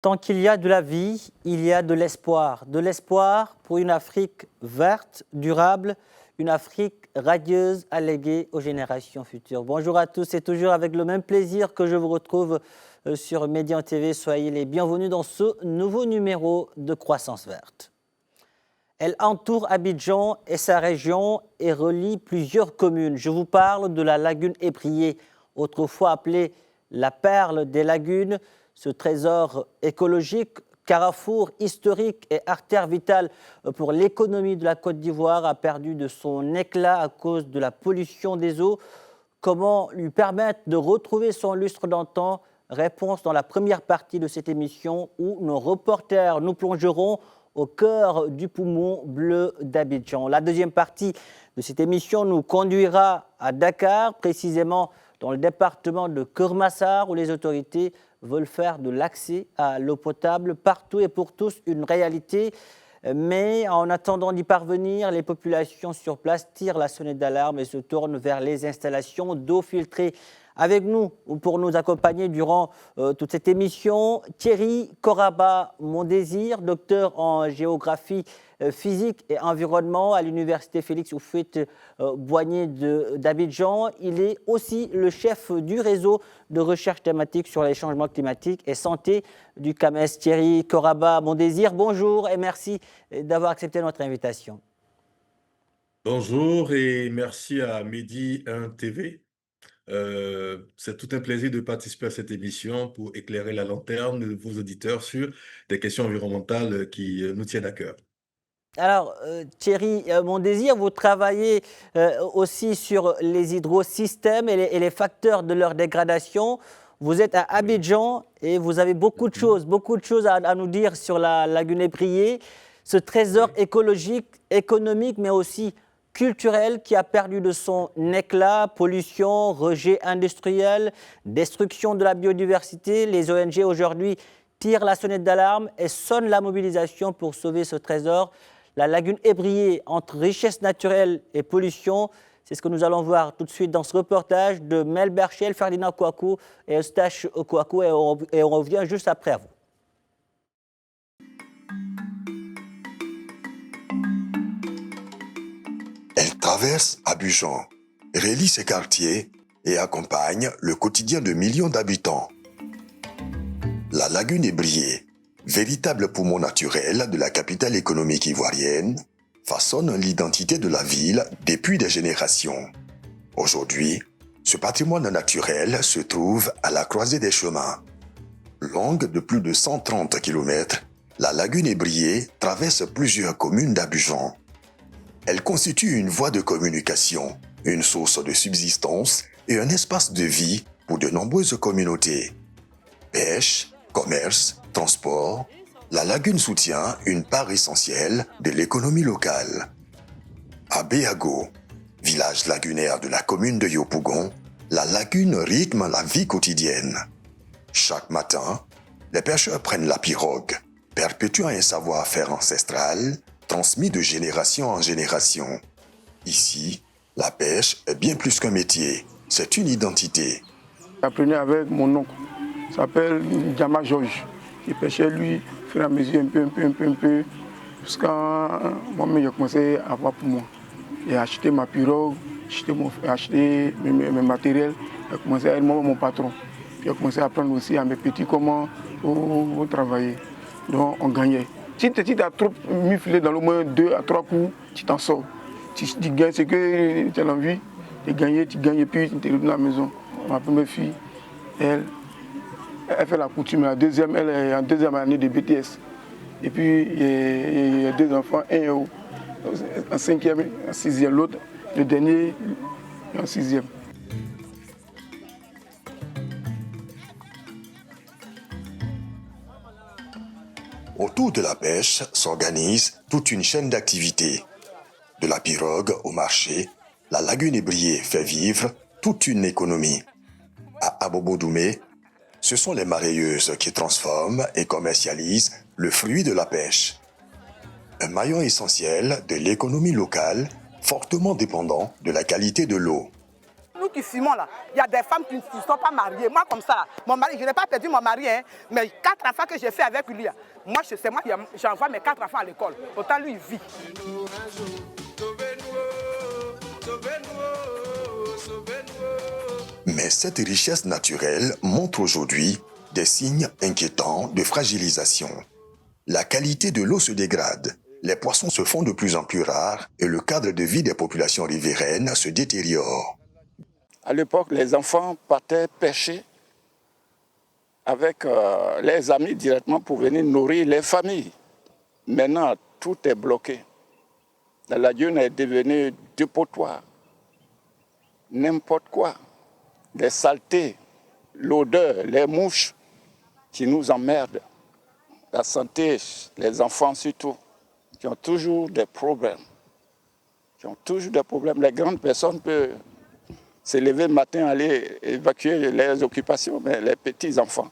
Tant qu'il y a de la vie, il y a de l'espoir. De l'espoir pour une Afrique verte, durable, une Afrique radieuse à léguer aux générations futures. Bonjour à tous, c'est toujours avec le même plaisir que je vous retrouve sur Médian TV. Soyez les bienvenus dans ce nouveau numéro de Croissance Verte. Elle entoure Abidjan et sa région et relie plusieurs communes. Je vous parle de la lagune Ébrié, autrefois appelée la perle des lagunes. Ce trésor écologique, carrefour historique et artère vitale pour l'économie de la Côte d'Ivoire a perdu de son éclat à cause de la pollution des eaux. Comment lui permettre de retrouver son lustre d'antan? Réponse dans la première partie de cette émission où nos reporters nous plongeront au cœur du poumon bleu d'Abidjan. La deuxième partie de cette émission nous conduira à Dakar, précisément dans le département de Keur-Massar, où les autorités veulent faire de l'accès à l'eau potable partout et pour tous une réalité. Mais en attendant d'y parvenir, les populations sur place tirent la sonnette d'alarme et se tournent vers les installations d'eau filtrée. Avec nous, pour nous accompagner durant toute cette émission, Thierry Koraba Mondésir, docteur en géographie physique et environnement à l'université Félix Houphouët-Boigny d'Abidjan. Il est aussi le chef du réseau de recherche thématique sur les changements climatiques et santé du CAMES. Thierry Koraba Mondésir, bonjour et merci d'avoir accepté notre invitation. Bonjour et merci à Midi 1 TV. C'est tout un plaisir de participer à cette émission pour éclairer la lanterne de vos auditeurs sur des questions environnementales qui nous tiennent à cœur. Alors, Thierry Mondésir, vous travaillez aussi sur les hydrosystèmes et les facteurs de leur dégradation. Vous êtes à Abidjan et vous avez beaucoup de choses à nous dire sur la lagune Ébrié, ce trésor écologique, économique, mais aussi culturel qui a perdu de son éclat, pollution, rejet industriel, destruction de la biodiversité. Les ONG aujourd'hui tirent la sonnette d'alarme et sonnent la mobilisation pour sauver ce trésor. La lagune Ébrié entre richesse naturelle et pollution, c'est ce que nous allons voir tout de suite dans ce reportage de Mel Berchel, Ferdinand Kouakou et Eustache Kouakou et on revient juste après à vous. Elle traverse Abidjan, relie ses quartiers et accompagne le quotidien de millions d'habitants. La lagune Ébrié, véritable poumon naturel de la capitale économique ivoirienne, façonne l'identité de la ville depuis des générations. Aujourd'hui, ce patrimoine naturel se trouve à la croisée des chemins. Longue de plus de 130 km, la lagune Ébrié traverse plusieurs communes d'Abidjan. Elle constitue une voie de communication, une source de subsistance et un espace de vie pour de nombreuses communautés. Pêche, commerce, transport, la lagune soutient une part essentielle de l'économie locale. À Béago, village lagunaire de la commune de Yopougon, la lagune rythme la vie quotidienne. Chaque matin, les pêcheurs prennent la pirogue, perpétuant un savoir-faire ancestral transmis de génération en génération. Ici, la pêche est bien plus qu'un métier, c'est une identité. J'apprenais avec mon oncle, il s'appelle Djama Georges. Il pêchait lui, au fur et à mesure, un peu, jusqu'à moi-même j'ai commencé à avoir pour moi. J'ai acheté ma pirogue, acheté mes matériels, j'ai commencé à être mon patron. J'ai commencé à apprendre aussi à mes petits comment travailler. Donc on gagnait. Si tu as trop mufflé dans le moins 2 à 3 coups, tu t'en sors. Tu gagnes ce que tu as envie de gagner, tu gagnes et puis tu te retrouves à la maison. Ma première fille, elle fait la coutume. La deuxième, elle est en deuxième année de BTS. Et puis il y a 2 enfants, un en cinquième, en sixième, l'autre, le dernier en sixième. Autour de la pêche s'organise toute une chaîne d'activités. De la pirogue au marché, la lagune Ébrié fait vivre toute une économie. À Abobo-Doumé, ce sont les mareyeuses qui transforment et commercialisent le fruit de la pêche. Un maillon essentiel de l'économie locale, fortement dépendant de la qualité de l'eau. Nous qui fumons là, il y a des femmes qui ne sont pas mariées. Moi, comme ça, là, mon mari, je n'ai pas perdu mon mari, hein, mais 4 enfants que j'ai fait avec lui, là, moi, c'est moi qui j'envoie mes 4 enfants à l'école. Autant lui, il vit. Mais cette richesse naturelle montre aujourd'hui des signes inquiétants de fragilisation. La qualité de l'eau se dégrade, les poissons se font de plus en plus rares et le cadre de vie des populations riveraines se détériore. À l'époque, les enfants partaient pêcher avec les amis directement pour venir nourrir les familles. Maintenant, tout est bloqué. La lagune est devenue dépotoir. N'importe quoi. Les saletés, l'odeur, les mouches qui nous emmerdent. La santé, les enfants surtout, qui ont toujours des problèmes. Les grandes personnes peuvent se lever le matin, aller évacuer les occupations, mais les petits-enfants,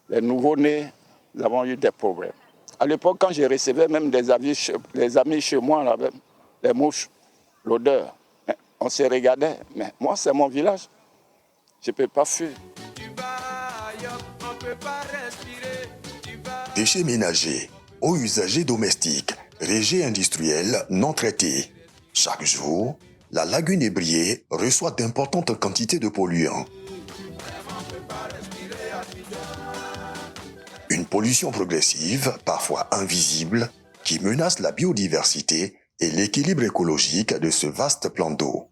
les nouveau-nés, nous avons eu des problèmes. À l'époque, quand je recevais même les amis chez moi, là, les mouches, l'odeur, on se regardait. Mais moi, c'est mon village. Je ne peux pas fuir. Déchets ménagers, eaux usagées domestiques, rejets industriels non traités. Chaque jour, la lagune ébriée reçoit d'importantes quantités de polluants. Une pollution progressive, parfois invisible, qui menace la biodiversité et l'équilibre écologique de ce vaste plan d'eau.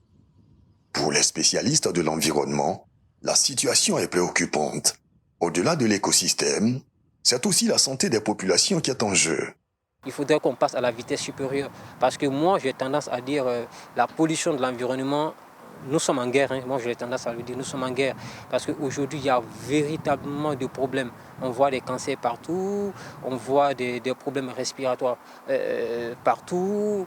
Pour les spécialistes de l'environnement, la situation est préoccupante. Au-delà de l'écosystème, c'est aussi la santé des populations qui est en jeu. Il faudrait qu'on passe à la vitesse supérieure. Parce que moi, j'ai tendance à dire la pollution de l'environnement, nous sommes en guerre. Moi, j'ai tendance à le dire, nous sommes en guerre. Parce qu'aujourd'hui, il y a véritablement des problèmes. On voit des cancers partout, on voit des problèmes respiratoires partout,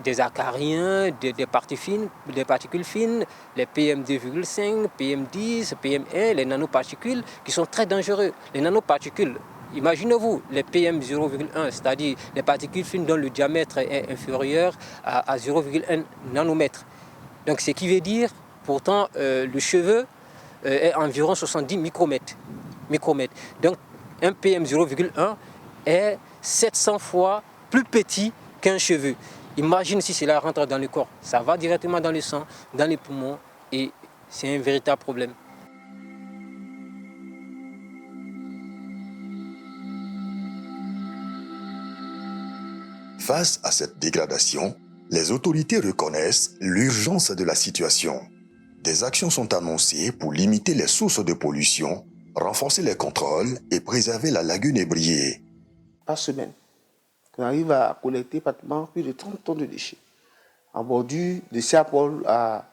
des acariens, des particules fines, les PM2,5, PM10, PM1, les nanoparticules qui sont très dangereux. Les nanoparticules, imaginez-vous, les PM0,1, c'est-à-dire les particules fines dont le diamètre est inférieur à 0,1 nanomètre. Donc ce qui veut dire, pourtant, le cheveu est environ 70 micromètres. Donc un PM0,1 est 700 fois plus petit qu'un cheveu. Imagine si cela rentre dans le corps. Ça va directement dans le sang, dans les poumons et c'est un véritable problème. Face à cette dégradation, les autorités reconnaissent l'urgence de la situation. Des actions sont annoncées pour limiter les sources de pollution, renforcer les contrôles et préserver la lagune ébriée. Par semaine, on arrive à collecter pratiquement plus de 30 tonnes de déchets. En bordure de Saint-Paul a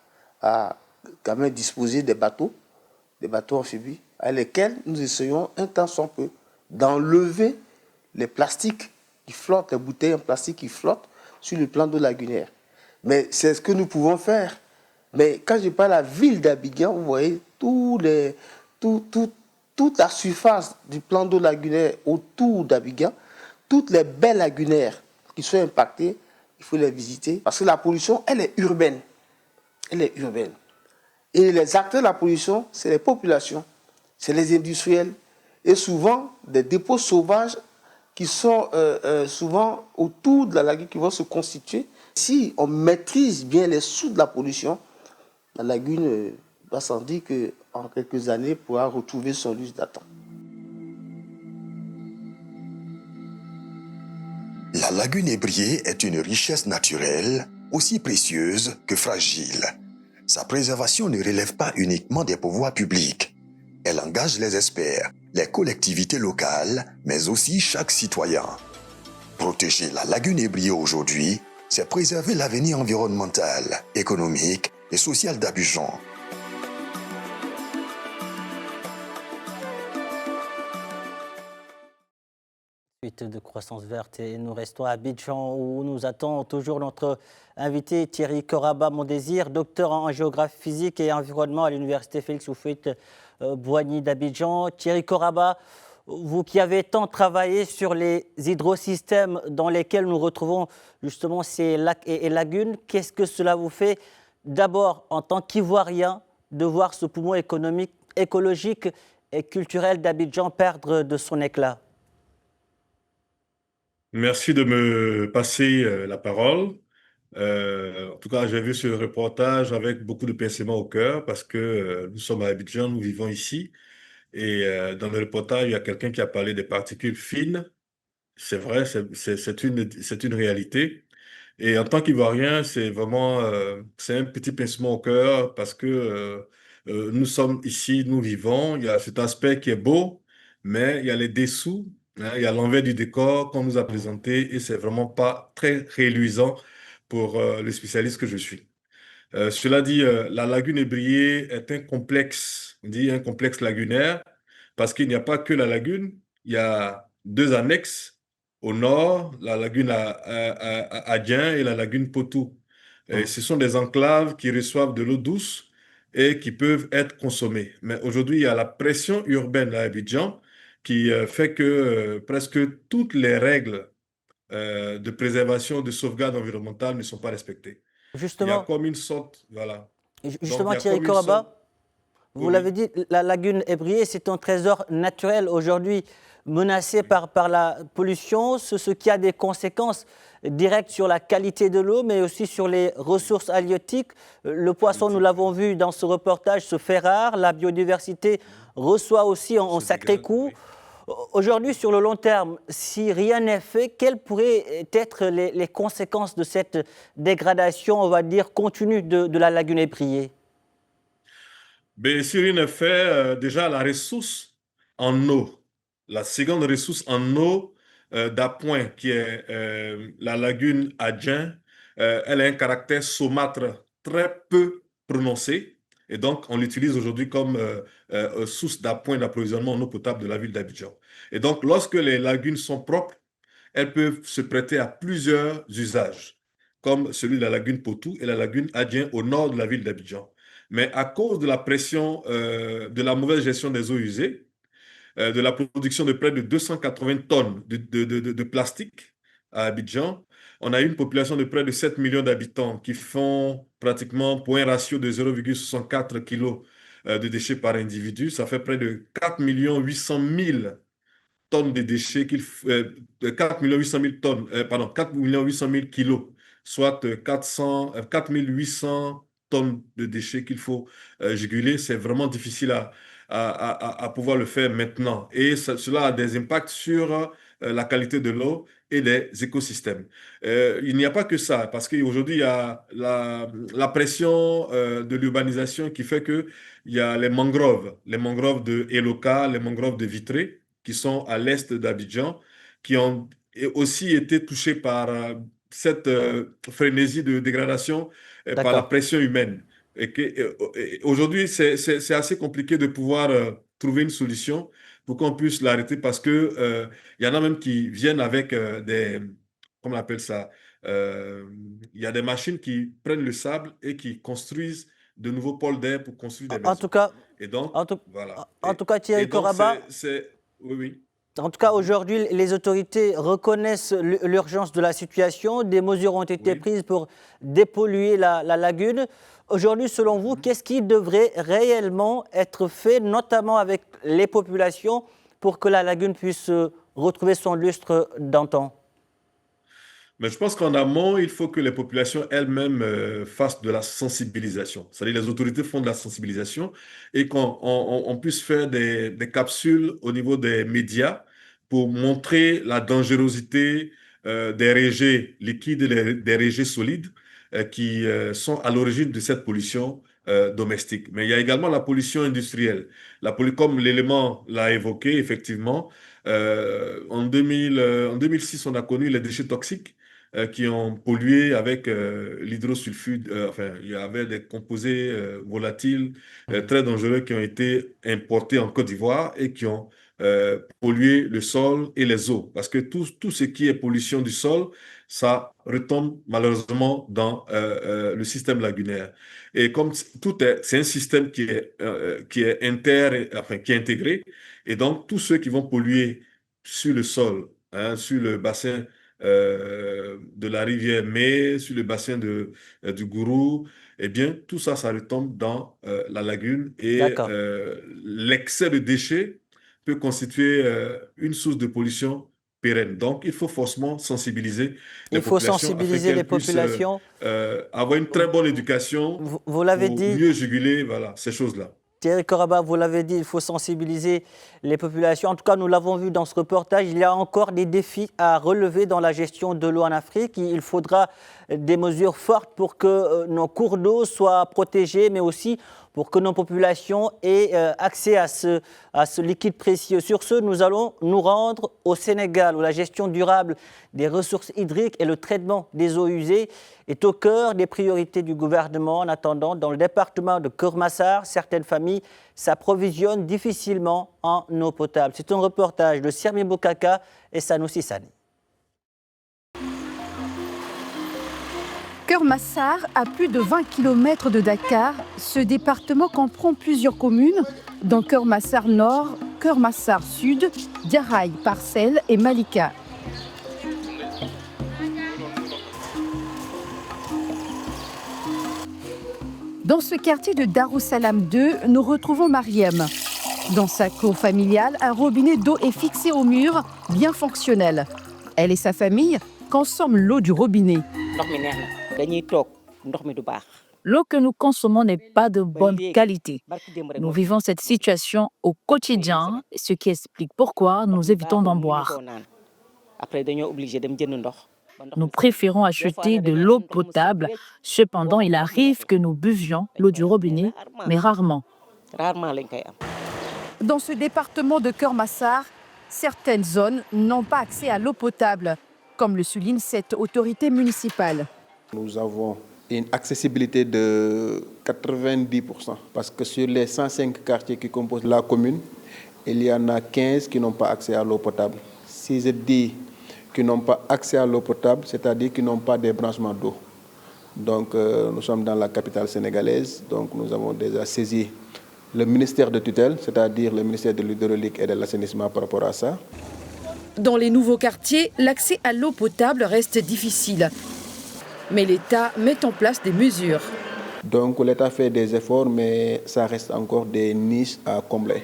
quand même disposé des bateaux amphibies, avec lesquels nous essayons un temps soit peu d'enlever les plastiques qui flottent, les bouteilles en plastique qui flottent sur le plan d'eau lagunaire. Mais c'est ce que nous pouvons faire. Mais quand je parle de la ville d'Abidjan, vous voyez toute la surface du plan d'eau lagunaire autour d'Abidjan, toutes les baies lagunaires qui sont impactées, il faut les visiter. Parce que la pollution, elle est urbaine. Et les acteurs de la pollution, c'est les populations, c'est les industriels. Et souvent, des dépôts sauvages qui sont souvent autour de la lagune, qui vont se constituer. Si on maîtrise bien les sources de la pollution, la lagune va sans dire qu'en quelques années, pourra retrouver son lustre d'antan. La lagune ébriée est une richesse naturelle aussi précieuse que fragile. Sa préservation ne relève pas uniquement des pouvoirs publics. Elle engage les experts, les collectivités locales, mais aussi chaque citoyen. Protéger la lagune ébriée aujourd'hui, c'est préserver l'avenir environnemental, économique et social d'Abidjan. De croissance verte et nous restons à Abidjan où nous attend toujours notre invité Thierry Koraba Mondésir, docteur en géographie physique et environnement à l'université Félix Houphouët-Boigny d'Abidjan. Thierry Koraba, vous qui avez tant travaillé sur les hydrosystèmes dans lesquels nous retrouvons justement ces lacs et lagunes, qu'est-ce que cela vous fait d'abord en tant qu'Ivoirien de voir ce poumon économique, écologique et culturel d'Abidjan perdre de son éclat? Merci de me passer la parole. En tout cas, j'ai vu ce reportage avec beaucoup de pincement au cœur parce que nous sommes à Abidjan, nous vivons ici. Et dans le reportage, il y a quelqu'un qui a parlé des particules fines. C'est vrai, c'est une réalité. Et en tant qu'Ivoirien, c'est vraiment c'est un petit pincement au cœur parce que nous sommes ici, nous vivons. Il y a cet aspect qui est beau, mais il y a les dessous, hein, il y a l'envers du décor qu'on nous a présenté et c'est vraiment pas très réluisant pour le spécialiste que je suis. Cela dit, la lagune ébriée est un complexe, on dit un complexe lagunaire, parce qu'il n'y a pas que la lagune, il y a deux annexes au nord, la lagune à Adien et la lagune Potou. Et ce sont des enclaves qui reçoivent de l'eau douce et qui peuvent être consommées. Mais aujourd'hui, il y a la pression urbaine à Abidjan qui fait que presque toutes les règles de préservation, de sauvegarde environnementale ne sont pas respectées. Il y a Justement, comme une sorte, voilà. Donc, il justement, y a Thierry comme une sorte, Koraba, oui, vous l'avez oui, dit, la lagune ébriée, c'est un trésor naturel aujourd'hui menacé par la pollution, ce qui a des conséquences directes sur la qualité de l'eau, mais aussi sur les ressources halieutiques. Le poisson, nous politique, l'avons vu dans ce reportage, se fait rare. La biodiversité reçoit aussi un se sacré dégrade, coup. oui. Aujourd'hui, sur le long terme, si rien n'est fait, quelles pourraient être les conséquences de cette dégradation, on va dire, continue de la lagune ébriée? Mais si rien n'est fait, déjà la ressource en eau, la seconde ressource en eau d'appoint, qui est la lagune Adjin, elle a un caractère saumâtre très peu prononcé. Et donc, on l'utilise aujourd'hui comme source d'appoint d'approvisionnement en eau potable de la ville d'Abidjan. Et donc, lorsque les lagunes sont propres, elles peuvent se prêter à plusieurs usages, comme celui de la lagune Potou et la lagune Adjin au nord de la ville d'Abidjan. Mais à cause de la pression, de la mauvaise gestion des eaux usées, de la production de près de 280 tonnes de plastique à Abidjan, on a une population de près de 7 millions d'habitants qui font pratiquement, pour un ratio de 0,64 kg de déchets par individu, ça fait près de 4 800 000 tonnes de déchets 4 800 000 tonnes, pardon, 4 800 000 kilos, soit 4 800 tonnes de déchets qu'il faut juguler. C'est vraiment difficile à pouvoir le faire maintenant. Et cela a des impacts sur la qualité de l'eau et les écosystèmes. Il n'y a pas que ça, parce qu'aujourd'hui, il y a la pression de l'urbanisation qui fait que il y a les mangroves de Eloka, les mangroves de Vitré, qui sont à l'est d'Abidjan, qui ont aussi été touchés par cette frénésie de dégradation par la D'accord. pression humaine. Aujourd'hui, c'est assez compliqué de pouvoir trouver une solution pour qu'on puisse l'arrêter parce que il y en a même qui viennent avec comment on appelle ça, il y a des machines qui prennent le sable et qui construisent de nouveaux pôles d'air pour construire des En tout maisons. cas, Et donc, en tout, voilà. en tout cas, Et Thierry donc, Koraba, oui, oui. en tout cas, aujourd'hui, les autorités reconnaissent l'urgence de la situation. Des mesures ont été Oui. prises pour dépolluer la lagune. Aujourd'hui, selon vous, qu'est-ce qui devrait réellement être fait, notamment avec les populations, pour que la lagune puisse retrouver son lustre d'antan? Mais je pense qu'en amont, il faut que les populations elles-mêmes fassent de la sensibilisation. C'est-à-dire les autorités font de la sensibilisation et qu'on puisse faire des capsules au niveau des médias pour montrer la dangerosité des rejets liquides et des rejets solides qui sont à l'origine de cette pollution domestique. Mais il y a également la pollution industrielle. Comme l'élément l'a évoqué, effectivement, en 2006, on a connu les déchets toxiques qui ont pollué avec l'hydrosulfure. Enfin, il y avait des composés volatiles très dangereux qui ont été importés en Côte d'Ivoire et qui ont pollué le sol et les eaux. Parce que tout ce qui est pollution du sol, ça retombe malheureusement dans le système lagunaire. Et comme c'est un système qui est enfin, qui est intégré, et donc tous ceux qui vont polluer sur le sol, hein, sur le bassin de la rivière Mé, sur le bassin du Gourou, eh bien, tout ça, ça retombe dans la lagune et D'accord. l'excès de déchets peut constituer une source de pollution pérenne. Donc, il faut forcément sensibiliser les Il faut populations afin sensibiliser les qu'elles puissent populations. avoir une très bonne éducation Vous l'avez pour dit, mieux juguler voilà, ces choses-là. Thierry Koraba, vous l'avez dit, il faut sensibiliser les populations. En tout cas, nous l'avons vu dans ce reportage, il y a encore des défis à relever dans la gestion de l'eau en Afrique. Il faudra des mesures fortes pour que nos cours d'eau soient protégés, mais aussi pour que nos populations aient accès à ce liquide précieux. Sur ce, nous allons nous rendre au Sénégal, où la gestion durable des ressources hydriques et le traitement des eaux usées est au cœur des priorités du gouvernement. En attendant, dans le département de Keur Massar, certaines familles s'approvisionnent difficilement en eau potable. C'est un reportage de Sirmi Boukaka et Sanoussi Sani. Keur Massar, à plus de 20 km de Dakar, ce département comprend plusieurs communes, dont Keur Massar Nord, Keur Massar Sud, Diaraï, Parcelles et Malika. Dans ce quartier de Darussalam 2, nous retrouvons Mariem. Dans sa cour familiale, un robinet d'eau est fixé au mur, bien fonctionnel. Elle et sa famille consomment l'eau du robinet. L'eau que nous consommons n'est pas de bonne qualité. Nous vivons cette situation au quotidien, ce qui explique pourquoi nous évitons d'en boire. Nous préférons acheter de l'eau potable. Cependant, il arrive que nous buvions l'eau du robinet, mais rarement. Dans ce département de Keur Massar, certaines zones n'ont pas accès à l'eau potable, comme le souligne cette autorité municipale. Nous avons une accessibilité de 90%, parce que sur les 105 quartiers qui composent la commune, il y en a 15 qui n'ont pas accès à l'eau potable. Si je dis qui n'ont pas accès à l'eau potable, c'est-à-dire qui n'ont pas de branchement d'eau. Donc nous sommes dans la capitale sénégalaise, donc nous avons déjà saisi le ministère de tutelle, c'est-à-dire le ministère de l'hydraulique et de l'assainissement par rapport à ça. Dans les nouveaux quartiers, l'accès à l'eau potable reste difficile. Mais l'État met en place des mesures. Donc l'État fait des efforts, mais ça reste encore des niches à combler.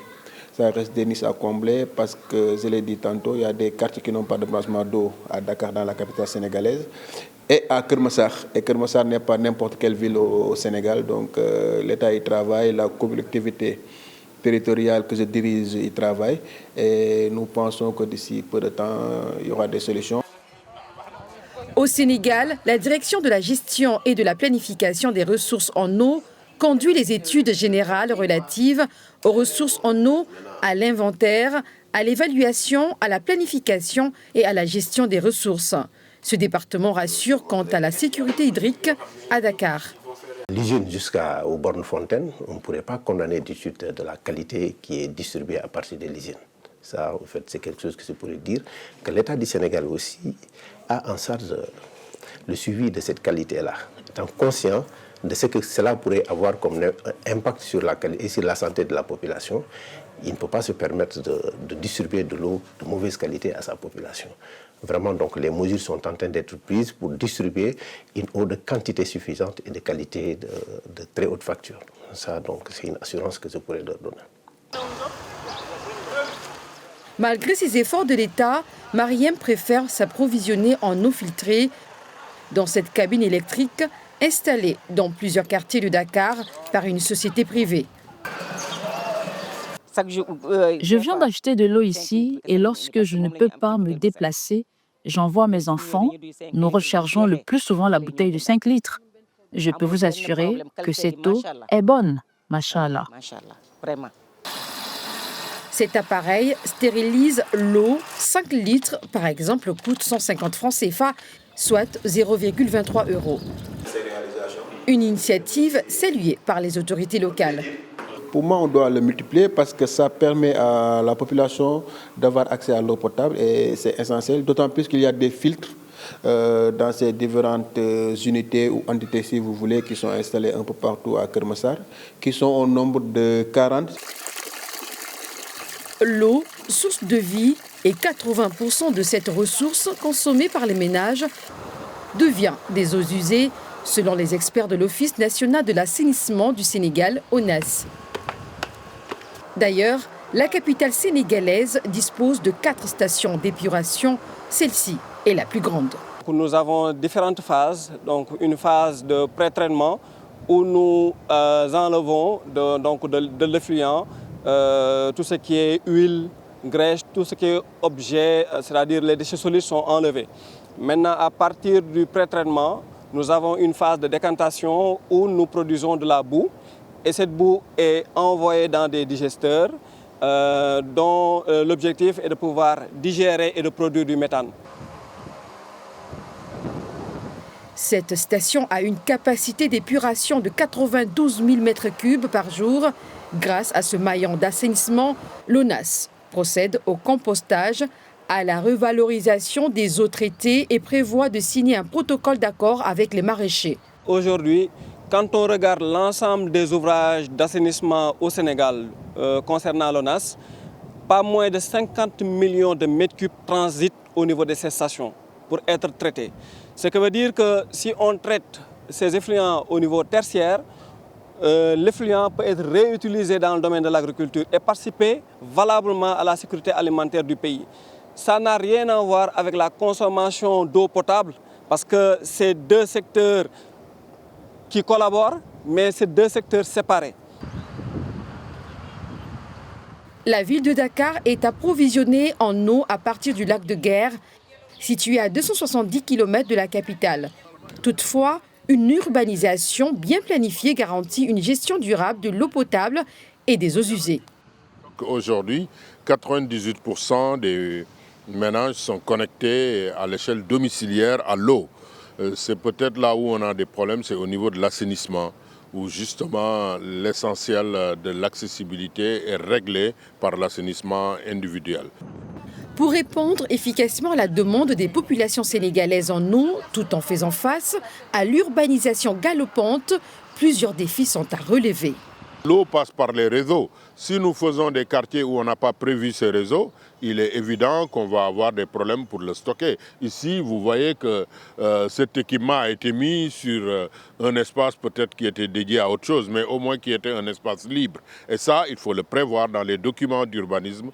Ça reste des niches à combler parce que, je l'ai dit tantôt, il y a des quartiers qui n'ont pas de branchement d'eau à Dakar, dans la capitale sénégalaise, et à Keur Massar. Et Keur Massar n'est pas n'importe quelle ville au Sénégal, donc l'État y travaille, la collectivité territoriale que je dirige y travaille, et nous pensons que d'ici peu de temps, il y aura des solutions. Au Sénégal, la direction de la gestion et de la planification des ressources en eau conduit les études générales relatives aux ressources en eau, à l'inventaire, à l'évaluation, à la planification et à la gestion des ressources. Ce département rassure quant à la sécurité hydrique à Dakar. L'hygiène jusqu'aux bornes fontaines, on ne pourrait pas condamner du tout de la qualité qui est distribuée à partir de l'hygiène. Ça, en fait, c'est quelque chose que je pourrais dire, que l'État du Sénégal aussi a en charge le suivi de cette qualité-là, étant conscient de ce que cela pourrait avoir comme impact sur la qualité et sur la santé de la population. Il ne peut pas se permettre de distribuer de l'eau de mauvaise qualité à sa population. Vraiment, donc, les mesures sont en train d'être prises pour distribuer une eau de quantité suffisante et de qualité de très haute facture. Ça, donc, c'est une assurance que je pourrais leur donner. Malgré ces efforts de l'État, Mariem préfère s'approvisionner en eau filtrée dans cette cabine électrique installée dans plusieurs quartiers de Dakar par une société privée. Je viens d'acheter de l'eau ici et lorsque je ne peux pas me déplacer, j'envoie mes enfants. Nous rechargeons le plus souvent la bouteille de 5 litres. Je peux vous assurer que cette eau est bonne, machallah. Cet appareil stérilise l'eau. 5 litres, par exemple, coûte 150 francs CFA, soit 0,23 €. Une initiative saluée par les autorités locales. Pour moi, on doit le multiplier parce que ça permet à la population d'avoir accès à l'eau potable et c'est essentiel, d'autant plus qu'il y a des filtres dans ces différentes unités ou entités, si vous voulez, qui sont installées un peu partout à Keur Massar, qui sont au nombre de 40. L'eau, source de vie, et 80% de cette ressource consommée par les ménages devient des eaux usées, selon les experts de l'Office national de l'assainissement du Sénégal, ONAS. D'ailleurs, la capitale sénégalaise dispose de 4 stations d'épuration. Celle-ci est la plus grande. Nous avons différentes phases. Donc une phase de pré-traitement où nous enlevons de l'effluent tout ce qui est huile, graisse, tout ce qui est objet, c'est-à-dire les déchets solides sont enlevés. Maintenant, à partir du pré-traitement, nous avons une phase de décantation où nous produisons de la boue. Et cette boue est envoyée dans des digesteurs dont l'objectif est de pouvoir digérer et de produire du méthane. Cette station a une capacité d'épuration de 92 000 m3 par jour. Grâce à ce maillon d'assainissement, l'ONAS procède au compostage, à la revalorisation des eaux traitées et prévoit de signer un protocole d'accord avec les maraîchers. Aujourd'hui, quand on regarde l'ensemble des ouvrages d'assainissement au Sénégal concernant l'ONAS, pas moins de 50 millions de mètres cubes transitent au niveau de ces stations pour être traités. Ce qui veut dire que si on traite ces effluents au niveau tertiaire, l'effluent peut être réutilisé dans le domaine de l'agriculture et participer valablement à la sécurité alimentaire du pays. Ça n'a rien à voir avec la consommation d'eau potable parce que c'est 2 secteurs qui collaborent, mais c'est 2 secteurs séparés. La ville de Dakar est approvisionnée en eau à partir du lac de Guer, situé à 270 km de la capitale. Toutefois, une urbanisation bien planifiée garantit une gestion durable de l'eau potable et des eaux usées. Aujourd'hui, 98% des ménages sont connectés à l'échelle domiciliaire à l'eau. C'est peut-être là où on a des problèmes, c'est au niveau de l'assainissement, où justement l'essentiel de l'accessibilité est réglé par l'assainissement individuel. Pour répondre efficacement à la demande des populations sénégalaises en eau, tout en faisant face à l'urbanisation galopante, plusieurs défis sont à relever. L'eau passe par les réseaux. Si nous faisons des quartiers où on n'a pas prévu ces réseaux, il est évident qu'on va avoir des problèmes pour le stocker. Ici, vous voyez que cet équipement a été mis sur un espace peut-être qui était dédié à autre chose, mais au moins qui était un espace libre. Et ça, il faut le prévoir dans les documents d'urbanisme.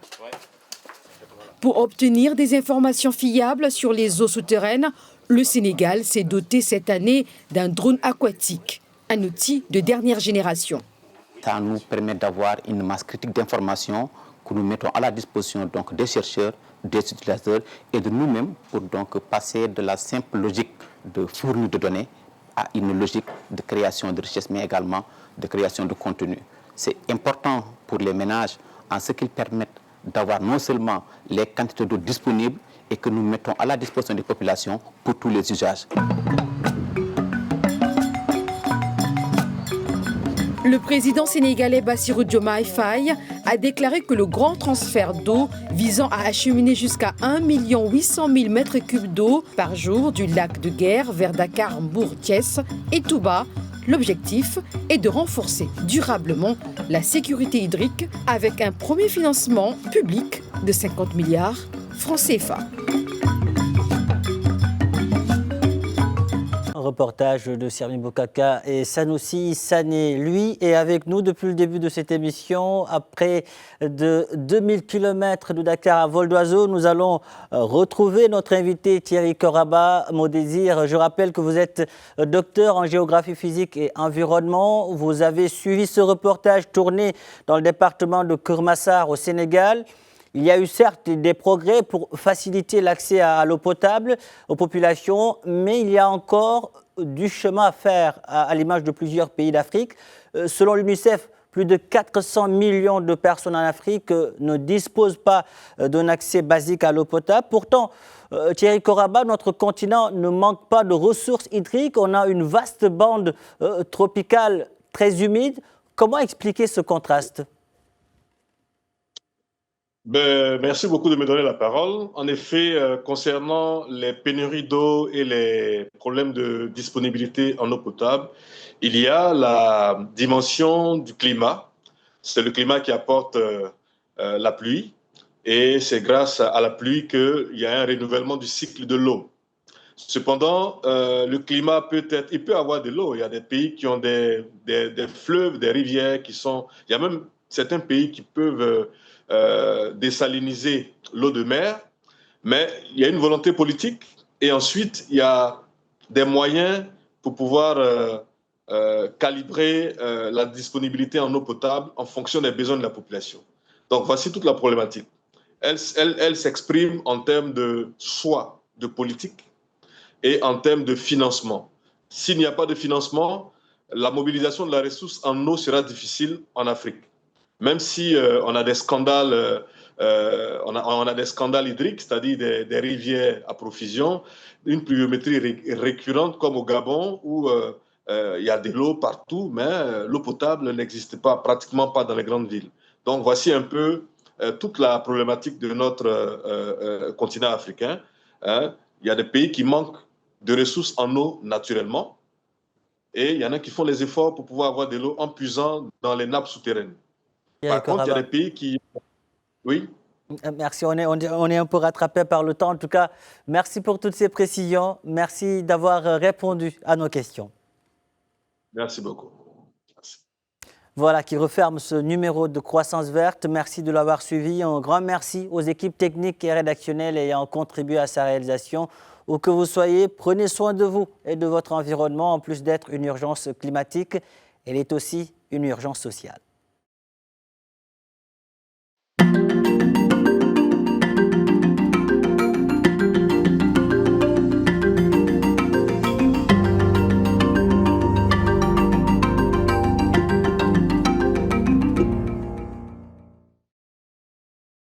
Pour obtenir des informations fiables sur les eaux souterraines, le Sénégal s'est doté cette année d'un drone aquatique, un outil de dernière génération. Ça nous permet d'avoir une masse critique d'informations que nous mettons à la disposition donc, des chercheurs, des utilisateurs et de nous-mêmes pour donc, passer de la simple logique de fournie de données à une logique de création de richesse, mais également de création de contenu. C'est important pour les ménages en ce qu'ils permettent d'avoir non seulement les quantités d'eau disponibles et que nous mettons à la disposition des populations pour tous les usages. Le président sénégalais Bassirou Diomaye Faye a déclaré que le grand transfert d'eau visant à acheminer jusqu'à 1 800 000 m3 d'eau par jour du lac de Guer vers Dakar, Mbour, Thiès et Touba, l'objectif est de renforcer durablement la sécurité hydrique avec un premier financement public de 50 milliards francs CFA. Reportage de Sermi Boukaka et Sanoussi Sané. Lui est avec nous depuis le début de cette émission. Après de 2000 km de Dakar à vol d'oiseau, nous allons retrouver notre invité Thierry Koraba Modésir. Je rappelle que vous êtes docteur en géographie physique et environnement. Vous avez suivi ce reportage tourné dans le département de Keur-Massar au Sénégal. Il y a eu certes des progrès pour faciliter l'accès à l'eau potable aux populations, mais il y a encore du chemin à faire à l'image de plusieurs pays d'Afrique. Selon l'UNICEF, plus de 400 millions de personnes en Afrique ne disposent pas d'un accès basique à l'eau potable. Pourtant, Thierry Koraba, notre continent ne manque pas de ressources hydriques. On a une vaste bande tropicale très humide. Comment expliquer ce contraste ? Merci beaucoup de me donner la parole. En effet, concernant les pénuries d'eau et les problèmes de disponibilité en eau potable, il y a la dimension du climat. C'est le climat qui apporte la pluie. Et c'est grâce à la pluie qu'il y a un renouvellement du cycle de l'eau. Cependant, le climat il peut avoir de l'eau. Il y a des pays qui ont des fleuves, des rivières qui sont... Il y a même certains pays qui peuvent désaliniser l'eau de mer, mais il y a une volonté politique et ensuite il y a des moyens pour pouvoir calibrer la disponibilité en eau potable en fonction des besoins de la population. Donc voici toute la problématique. Elle s'exprime en termes de choix de politique et en termes de financement. S'il n'y a pas de financement, la mobilisation de la ressource en eau sera difficile en Afrique. Même si on a des scandales, on a des scandales hydriques, c'est-à-dire des rivières à profusion, une pluviométrie récurrente comme au Gabon où il y a de l'eau partout, mais l'eau potable n'existe pas, pratiquement pas dans les grandes villes. Donc voici un peu toute la problématique de notre continent africain. Hein. Il y a des pays qui manquent de ressources en eau naturellement et il y en a qui font les efforts pour pouvoir avoir de l'eau en puisant dans les nappes souterraines. Par contre, il y a des pays qui... Oui. Merci, on est un peu rattrapé par le temps. En tout cas, merci pour toutes ces précisions. Merci d'avoir répondu à nos questions. Merci beaucoup. Voilà qui referme ce numéro de Croissance Verte. Merci de l'avoir suivi. Un grand merci aux équipes techniques et rédactionnelles ayant contribué à sa réalisation. Où que vous soyez, prenez soin de vous et de votre environnement. En plus d'être une urgence climatique, elle est aussi une urgence sociale.